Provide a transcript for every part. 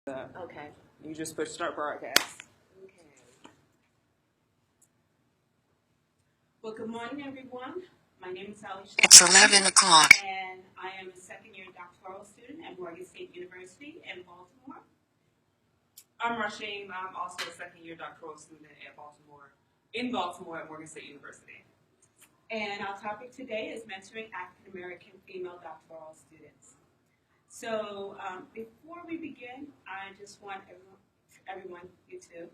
Okay. You just push start broadcast. Okay. Well, good morning, everyone. My name is Ali It's 11 o'clock. and I am a second-year doctoral student at Morgan State University in Baltimore. I'm Rasheen. I'm also a second-year doctoral student at Baltimore at Morgan State University. And our topic today is mentoring African-American female doctoral students. So before we begin, I just want everyone, you to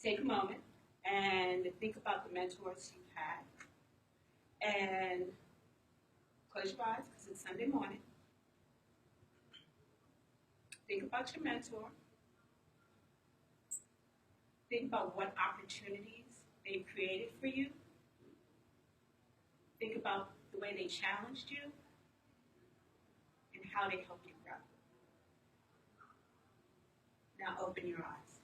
take a moment and think about the mentors you've had. And close your eyes because it's Sunday morning. Think about your mentor. Think about what opportunities they created for you. Think about the way they challenged you and how they helped you grow. Now open your eyes.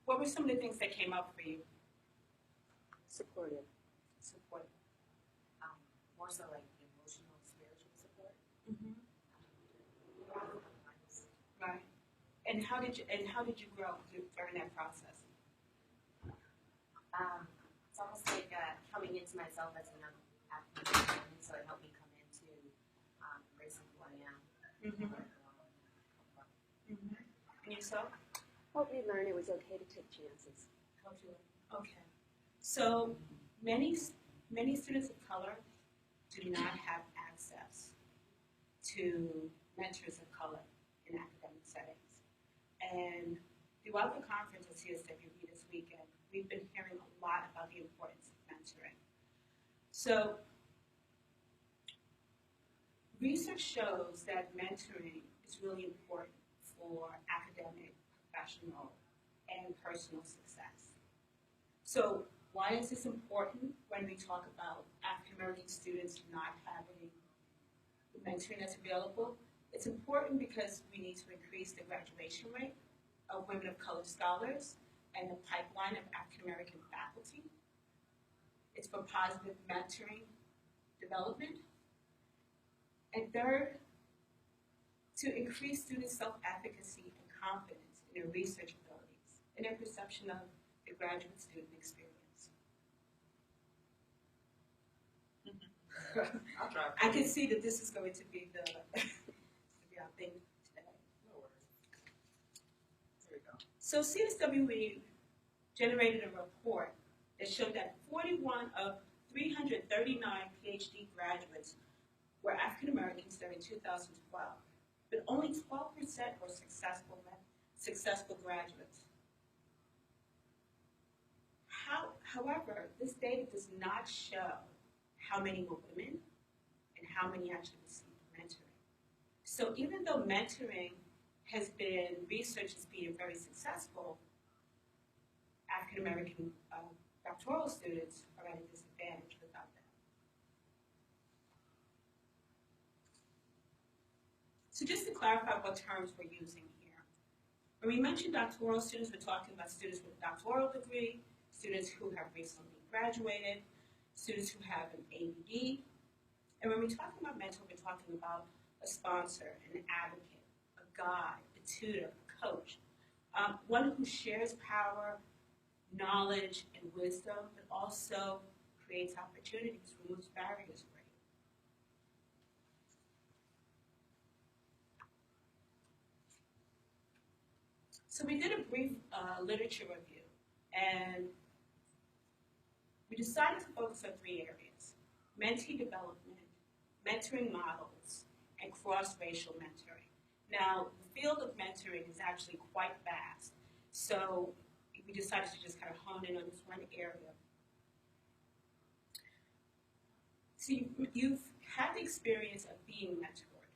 What were some of the things that came up for you? Supportive. Support. More so like emotional, spiritual support. Right. And how did you grow during that process? It's almost like coming into myself as an African American, so it helped me come into embracing who I am. And yourself? Helped me learn it was okay to take chances. Helped you. Okay. So many students of color do not have access to mentors of color in academic settings. And throughout the conference at CSWB this weekend, we've been hearing a lot about the importance of mentoring. So research shows that mentoring is really important for academic, professional, and personal success. So why is this important when we talk about African American students not having the mentoring that's available? It's important because we need to increase the graduation rate of women of color scholars and the pipeline of African American faculty. It's for positive mentoring development. And third, to increase student self-efficacy and confidence in their research abilities and their perception of the graduate student experience. I'll try. I can see that this is going to be our thing today. No worries. There we go. So CSWB generated a report that showed that 41 of 339 PhD graduates were African Americans during 2012, but only 12% were successful graduates. However, this data does not show how many were women and how many actually received mentoring. So even though mentoring research has been very successful, African American doctoral students are at a disadvantage without that. So just to clarify what terms we're using here. When we mention doctoral students, we're talking about students with a doctoral degree, students who have recently graduated, students who have an ABD. And when we're talking about mentor, we're talking about a sponsor, an advocate, a guide, a tutor, a coach, one who shares power, knowledge, and wisdom, but also creates opportunities, removes barriers for you. So we did a brief literature review, and we decided to focus on 3 areas: mentee development, mentoring models, and cross-racial mentoring. Now, the field of mentoring is actually quite vast, so we decided to just kind of hone in on this one area. So you've had the experience of being mentored.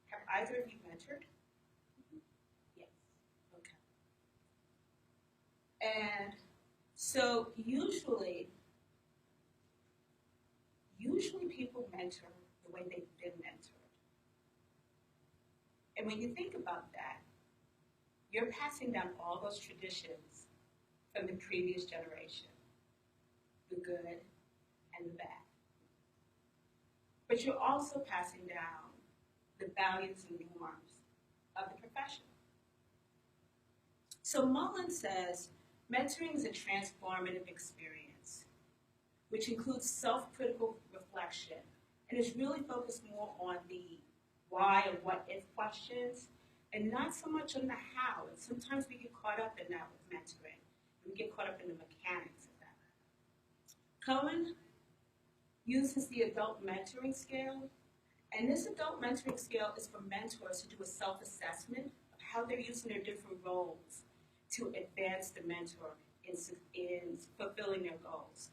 Have either of you mentored? Yes. Okay. And so usually people mentor the way they've been mentored. And when you think about that, you're passing down all those traditions from the previous generation, the good and the bad. But you're also passing down the values and norms of the profession. So Mullen says, mentoring is a transformative experience, which includes self-critical reflection, and is really focused more on the why and what if questions, and not so much on the how. And sometimes we get caught up in that with mentoring. We get caught up in the mechanics of that. Cohen uses the adult mentoring scale, and this adult mentoring scale is for mentors to do a self-assessment of how they're using their different roles to advance the mentor in fulfilling their goals.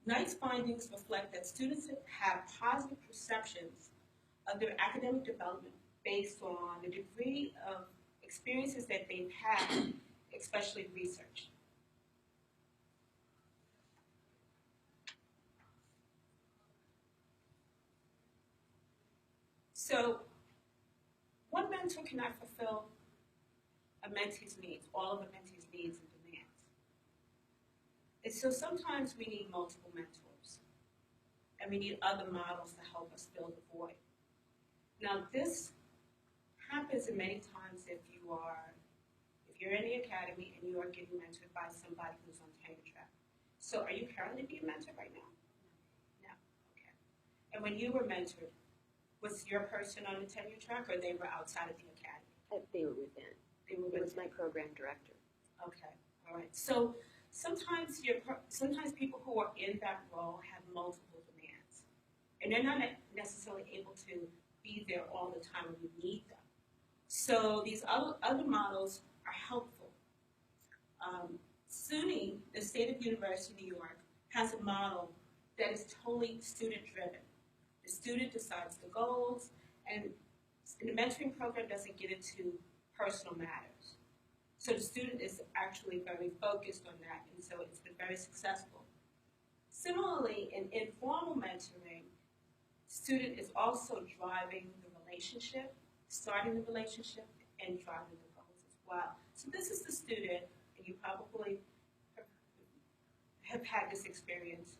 Knight's findings reflect that students have positive perceptions of their academic development based on the degree of experiences that they've had, especially research. So, one mentor cannot fulfill a mentee's needs, all of a mentee's needs and demands. And so sometimes we need multiple mentors, and we need other models to help us fill the void. Now, this happens many times if you're in the academy and you are getting mentored by somebody who's on tenure track. So are you currently being mentored right now? No. Okay. And when you were mentored, was your person on the tenure track, or they were outside of the academy? They were within. They were It was within. my program director. Okay. All right. So sometimes people who are in that role have multiple demands, and they're not necessarily able to be there all the time when you need them. So these other models are helpful. SUNY, the State of University of New York, has a model that is totally student-driven. The student decides the goals, and the mentoring program doesn't get into personal matters. So the student is actually very focused on that, and so it's been very successful. Similarly, in informal mentoring, student is also driving the relationship, starting the relationship, and driving the goals as well. So this is the student, and you probably have had this experience.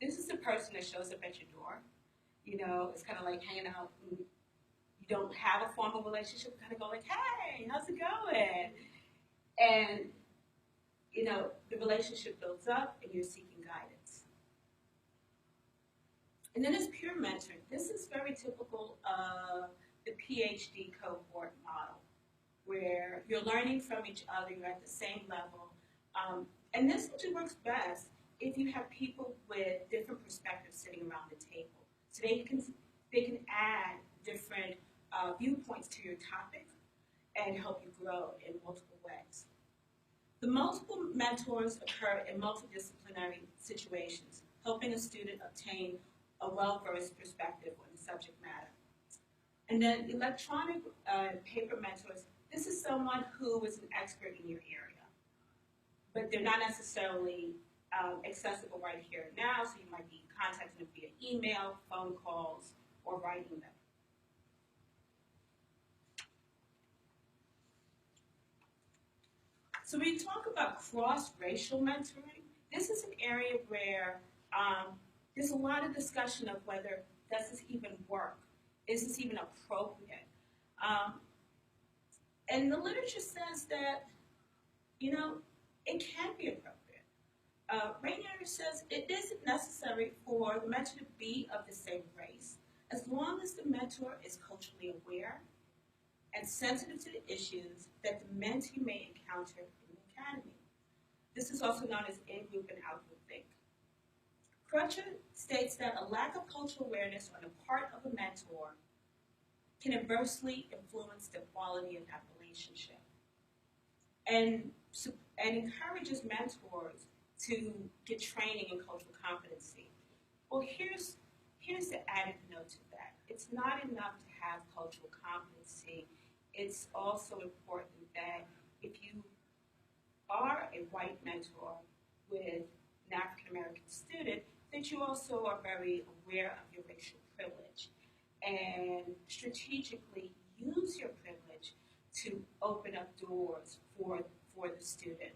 This is the person that shows up at your door. You know, it's kind of like hanging out, and you don't have a formal relationship, you kind of go like, hey, how's it going? And, you know, the relationship builds up, and you're seeking guidance. And then there's peer mentoring. This is very typical of the PhD cohort model, where you're learning from each other, you're at the same level. And this actually works best if you have people with different perspectives sitting around the table. So they can add different viewpoints to your topic and help you grow in multiple ways. The multiple mentors occur in multidisciplinary situations, helping a student obtain a well-versed perspective on the subject matter. And then electronic paper mentors, this is someone who is an expert in your area, but they're not necessarily accessible right here and now, so you might be contacting them via email, phone calls, or writing them. So when you talk about cross-racial mentoring, this is an area where there's a lot of discussion of whether does this even work? Is this even appropriate? And the literature says that, you know, it can be appropriate. Rainier says it isn't necessary for the mentor to be of the same race, as long as the mentor is culturally aware and sensitive to the issues that the mentee may encounter in the academy. This is also known as in-group and out-group think. Crutcher states that a lack of cultural awareness on the part of a mentor can adversely influence the quality of that relationship, and encourages mentors to get training in cultural competency. Well, here's the added note to that. It's not enough to have cultural competency. It's also important that if you are a white mentor with an African American student, that you also are very aware of your racial privilege and strategically use your privilege to open up doors for the student,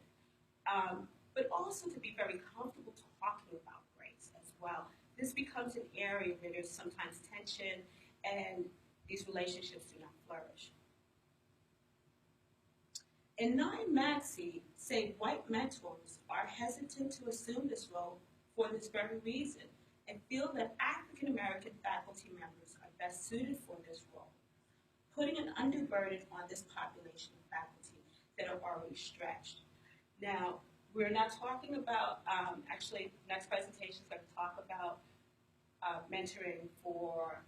but also to be very comfortable talking about race as well. This becomes an area where there's sometimes tension and these relationships do not flourish. And Nye and Maxey say white mentors are hesitant to assume this role for this very reason and feel that African American faculty members are best suited for this role, putting an undue burden on this population of faculty that are already stretched. Now, we're not talking about, actually, next presentation is going to talk about mentoring for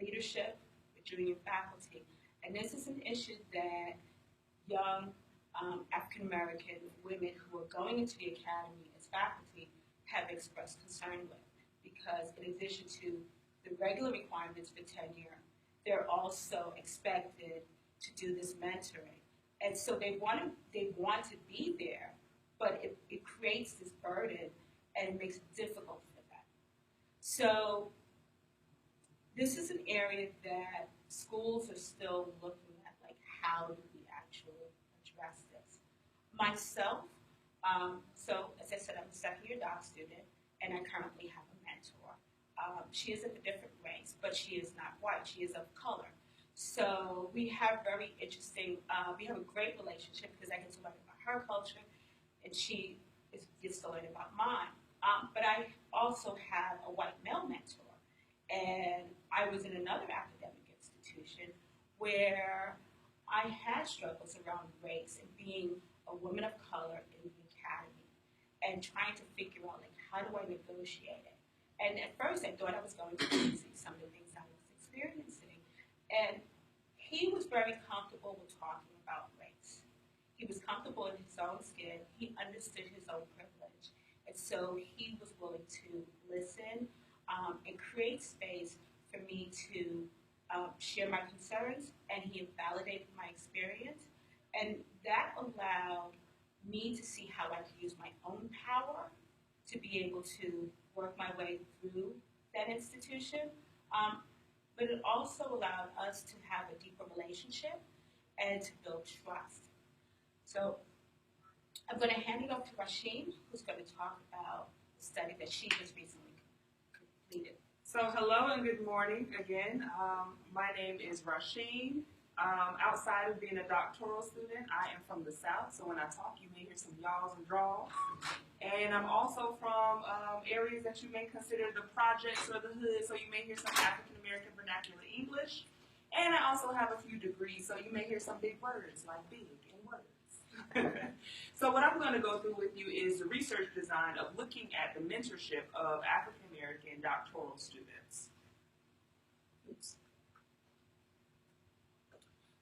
leadership with junior faculty. And this is an issue that young African American women who are going into the academy as faculty have expressed concern with, because in addition to the regular requirements for tenure, they're also expected to do this mentoring. And so they want to be there, but it creates this burden and it makes it difficult for them. So this is an area that schools are still looking at, like, how do we actually address this? Myself, so as I said, I'm a second-year doc student, and I currently have a mentor. She is of a different race, but she is not white. She is of color. So we have very interesting, we have a great relationship because I get to learn about her culture, and she gets to learn about mine. But I also have a white male mentor, and I was in another academic institution where I had struggles around race and being a woman of color in the academy and trying to figure out, like, how do I negotiate it? And at first I thought I was going to see some of the things I was experiencing. And he was very comfortable with talking about race. He was comfortable in his own skin. He understood his own privilege. And so he was willing to listen and create space for me to share my concerns, and he validated my experience. And that allowed me to see how I could use my own power to be able to work my way through that institution. But it also allowed us to have a deeper relationship and to build trust. So I'm going to hand it off to Rasheen, who's going to talk about the study that she just recently completed. So hello and good morning again. My name is Rasheen. Outside of being a doctoral student, I am from the South, so when I talk, you may hear some y'alls and draws. And I'm also from areas that you may consider the projects or the hood, so you may hear some African American vernacular English. And I also have a few degrees, so you may hear some big words like big and words. So what I'm going to go through with you is the research design of looking at the mentorship of African American doctoral students. Oops.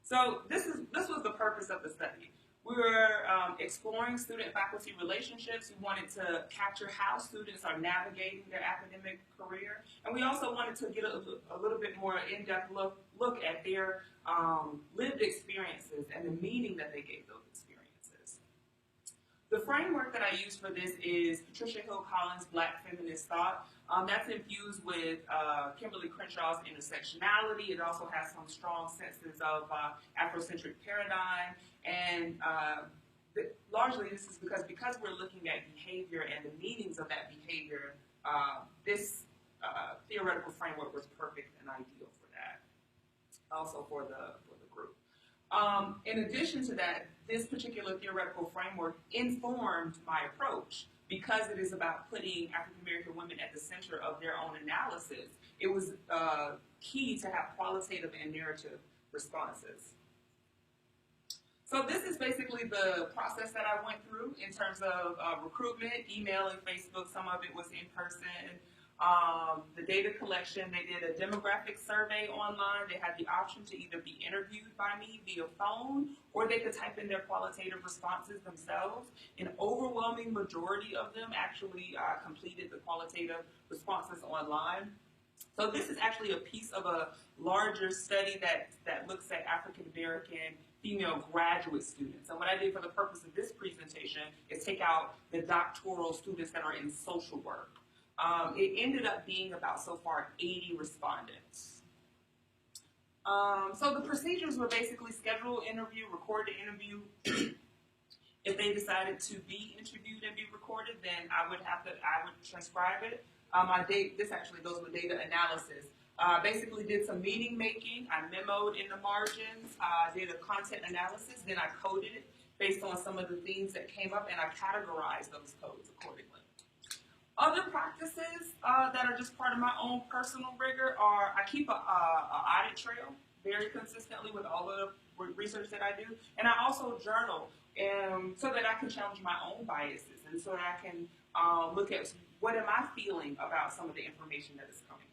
So this was the purpose of the study. We were exploring student-faculty relationships. We wanted to capture how students are navigating their academic career. And we also wanted to get a little bit more in-depth look at their lived experiences and the meaning that they gave those experiences. The framework that I used for this is Patricia Hill Collins' Black Feminist Thought. That's infused with Kimberly Crenshaw's intersectionality. It also has some strong senses of Afrocentric paradigm. And largely this is because we're looking at behavior and the meanings of that behavior, this theoretical framework was perfect and ideal for that, also for the group. In addition to that, this particular theoretical framework informed my approach. Because it is about putting African American women at the center of their own analysis, it was key to have qualitative and narrative responses. So this is basically the process that I went through in terms of recruitment, email and Facebook. Some of it was in person. The data collection, they did a demographic survey online. They had the option to either be interviewed by me via phone or they could type in their qualitative responses themselves. An overwhelming majority of them actually completed the qualitative responses online. So this is actually a piece of a larger study that looks at African American female graduate students. And what I did for the purpose of this presentation is take out the doctoral students that are in social work. It ended up being about, so far, 80 respondents. So the procedures were basically schedule interview, record the interview. If they decided to be interviewed and be recorded, then I would transcribe it. This actually goes with data analysis. Basically did some meeting making. I memoed in the margins, did a content analysis, then I coded it based on some of the themes that came up, and I categorized those codes accordingly. Other practices that are just part of my own personal rigor are I keep an audit trail very consistently with all of the research that I do, and I also journal so that I can challenge my own biases and so that I can look at what am I feeling about some of the information that is coming up.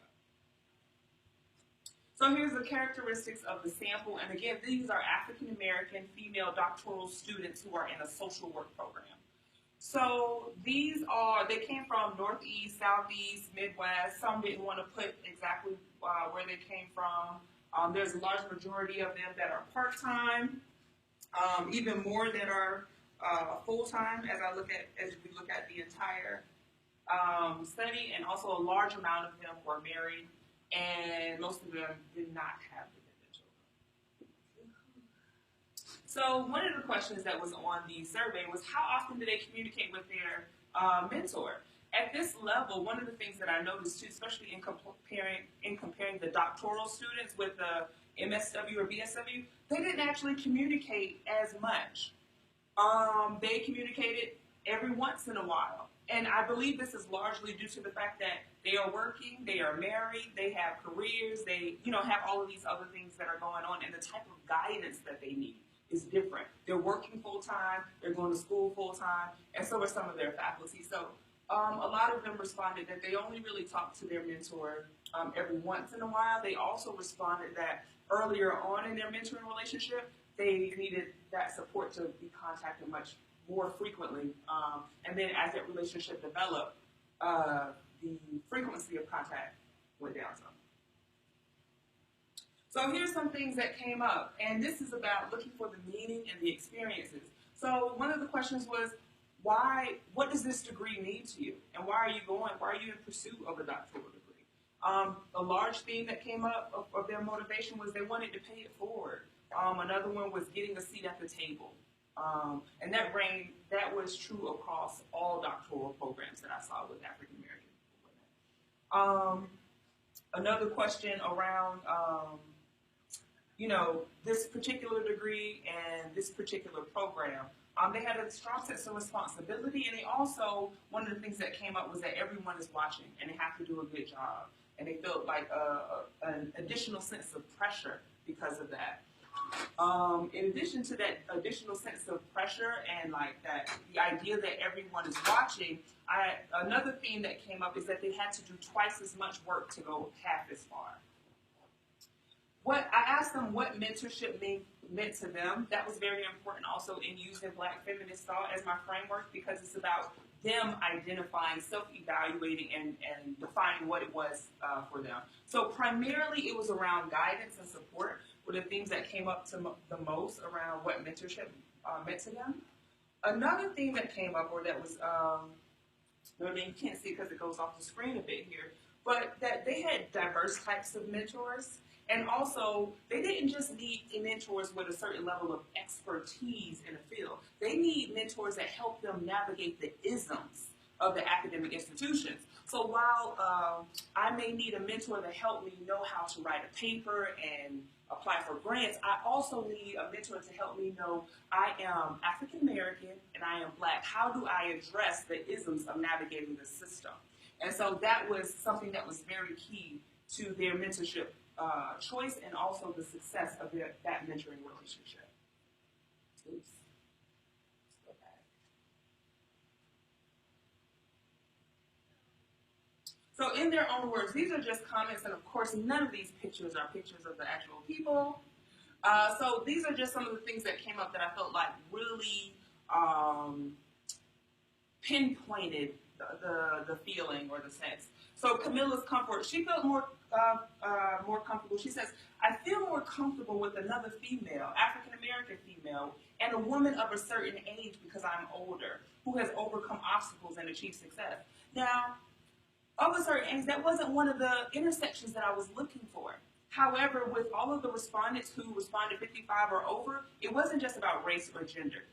So here's the characteristics of the sample, and again, these are African American female doctoral students who are in a social work program. So they came from Northeast, Southeast, Midwest. Some didn't want to put exactly where they came from. There's a large majority of them that are part-time, even more that are full-time as we look at the entire study, and also a large amount of them were married, and most of them did not have dependent children. So one of the questions that was on the survey was how often do they communicate with their mentor? At this level, one of the things that I noticed too, especially in comparing the doctoral students with the MSW or BSW, they didn't actually communicate as much. They communicated every once in a while. And I believe this is largely due to the fact that they are working, they are married, they have careers, they have all of these other things that are going on, and the type of guidance that they need is different. They're working full-time, they're going to school full-time, and so are some of their faculty. So a lot of them responded that they only really talk to their mentor every once in a while. They also responded that earlier on in their mentoring relationship, they needed that support to be contacted much more frequently. And then as that relationship developed, the frequency of contact went down some. So here's some things that came up, and this is about looking for the meaning and the experiences. So one of the questions was, what does this degree mean to you? And why are you in pursuit of a doctoral degree? A large theme that came up of their motivation was they wanted to pay it forward. Another one was getting a seat at the table. And that was true across all doctoral programs that I saw with African American women. Another question around, this particular degree and this particular program, they had a strong sense of responsibility, and they also, one of the things that came up was that everyone is watching and they have to do a good job. And they felt like an additional sense of pressure because of that. In addition to that additional sense of pressure and the idea that everyone is watching, another theme that came up is that they had to do twice as much work to go half as far. I asked them what mentorship meant to them. That was very important also in using Black feminist thought as my framework, because it's about them identifying, self-evaluating, and defining what it was for them. So primarily it was around guidance and support were the things that came up the most around what mentorship meant to them. Another thing that came up, or that was, you can't see it because it goes off the screen a bit here, but that they had diverse types of mentors. And also, they didn't just need mentors with a certain level of expertise in a field. They need mentors that help them navigate the isms of the academic institutions. So while I may need a mentor to help me know how to write a paper and apply for grants, I also need a mentor to help me know I am African American and I am Black. How do I address the isms of navigating the system? And so that was something that was very key to their mentorship choice and also the success of that mentoring relationship. Oops. Let's go back. So in their own words, these are just comments, and of course none of these pictures are pictures of the actual people. So these are just some of the things that came up that I felt like really pinpointed the feeling or the sense. So Camilla's comfort, she felt more comfortable. She says, I feel more comfortable with another female, African-American female, and a woman of a certain age because I'm older, who has overcome obstacles and achieved success. Now, of a certain age, that wasn't one of the intersections that I was looking for. However, with all of the respondents who responded 55 or over, it wasn't just about race or gender.